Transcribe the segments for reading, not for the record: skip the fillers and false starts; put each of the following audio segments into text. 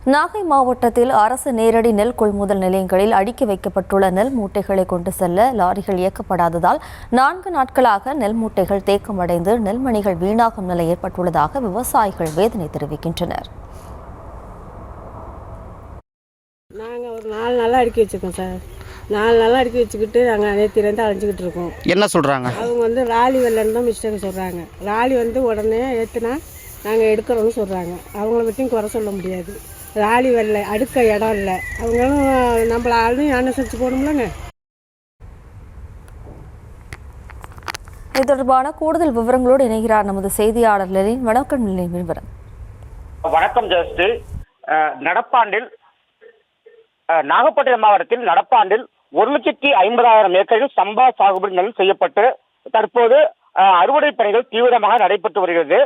நாகை மாவட்டத்தில் அரசு நேரடி நெல் கொள்முதல் நிலையங்களில் அடுக்கி வைக்கப்பட்டுள்ள நெல் மூட்டைகளை கொண்டு செல்ல லாரிகள் இயக்கப்படாததால் 4 நாட்களாக நெல் மூட்டைகள் தேக்கமடைந்து நெல்மணிகள் வீணாகும் நிலை ஏற்பட்டுள்ளதாக விவசாயிகள் வேதனை தெரிவிக்கின்றனர். நாங்கள் ஒரு 4 நாளாக அடுக்கி வச்சுருக்கோம் சார். 4 நாளாக அடுக்கி வச்சுக்கிட்டு நாங்கள் நேற்றிலேருந்து அலைஞ்சிக்கிட்டு இருக்கோம். என்ன சொல்கிறாங்க? அவங்க ராலி வெள்ளன்னு தான் மிஸ்டேக் சொல்கிறாங்க. ராலி உடனே ஏற்றுனா நாங்கள் எடுக்கிறோன்னு சொல்கிறாங்க. அவங்கள பற்றியும் குறை சொல்ல முடியாது. ராலி வெள்ளை அடுக்க இடம் இல்லை. அவங்களும் நம்மள ஆளும் அனுசரித்து போகணும்லங்க. இது தொடர்பான கூடுதல் விவரங்களோடு இணைகிறார் நமது செய்தியாளர் லெனின். வணக்கம் விவரம். வணக்கம் ஜெயஸ்ரீ. நடப்பாண்டில் நாகப்பட்டினம் மாவட்டத்தில் நடப்பாண்டில் 1,50,000 ஏக்கரில் சம்பா சாகுபடி நெல் செய்யப்பட்டு தற்போது அறுவடை பணிகள் தீவிரமாக நடைபெற்று வருகிறது.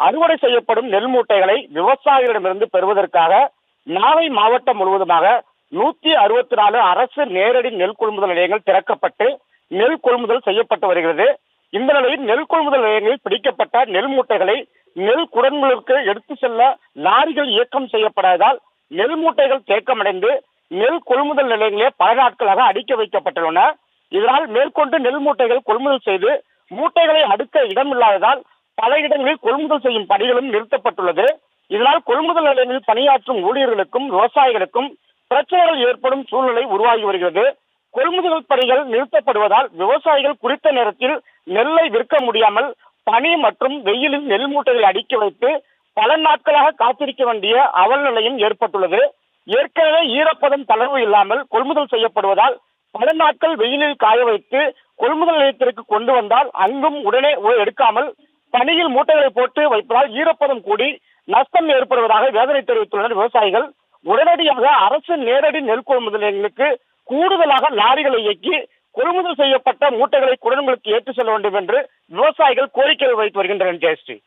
அறுவடை செய்யப்படும் நெல் மூட்டைகளை விவசாயிகளிடமிருந்து பெறுவதற்காக நாகை மாவட்டம் முழுவதுமாக 164 அரசு நேரடி நெல் கொள்முதல் நிலையங்கள் திறக்கப்பட்டு நெல் கொள்முதல் செய்யப்பட்டு வருகிறது. இந்த நிலையில் நெல் கொள்முதல் நிலையங்களில் பிடிக்கப்பட்ட நெல் மூட்டைகளை நெல் குடங்களுக்கு எடுத்து செல்ல லாரிகள் இயக்கம் செய்யப்படாததால் நெல் மூட்டைகள் தேக்கமடைந்து நெல் கொள்முதல் நிலையங்களே பல நாட்களாக அடுக்கி வைக்கப்பட்டுள்ளன. இதனால் மேற்கொண்டு நெல் மூட்டைகள் கொள்முதல் செய்து மூட்டைகளை அடுக்க இடமில்லாததால் பல இடங்களில் கொள்முதல் செய்யும் பணிகளும் நிறுத்தப்பட்டுள்ளது. இதனால் கொள்முதல் நிலையங்களில் பணியாற்றும் ஊழியர்களுக்கும் விவசாயிகளுக்கும் பிரச்சனைகள் ஏற்படும் சூழ்நிலை உருவாகி வருகிறது. கொள்முதல் பணிகள் நிறுத்தப்படுவதால் விவசாயிகள் குறித்த நேரத்தில் நெல்லை விற்க முடியாமல் பனி மற்றும் வெயிலில் நெல் மூட்டைகளை அடுக்கி வைத்து பல நாட்களாக காத்திருக்க வேண்டிய அவல் நிலையும் ஏற்பட்டுள்ளது. ஏற்கனவே ஈரப்பதம் தளர்வு இல்லாமல் கொள்முதல் செய்யப்படுவதால் பல நாட்கள் வெயிலில் காய வைத்து கொள்முதல் நிலையத்திற்கு கொண்டு வந்தால் அங்கும் உடனே எடுக்காமல் பனியில் மூட்டைகளை போட்டு வைப்பதால் ஈரப்பதம் கூடி நஷ்டம் ஏற்படுவதாக வேதனை தெரிவித்துள்ளனர் விவசாயிகள். உடனடியாக அரசு நேரடி நெல் கொள்முதல் நிலையங்களுக்கு கூடுதலாக லாரிகளை இயக்கி கொள்முதல் செய்யப்பட்ட மூட்டைகளை குடங்களுக்கு ஏற்றி செல்ல வேண்டும் என்று விவசாயிகள் கோரிக்கை வைத்து வருகின்றனர். ஜெயஸ்ரீ.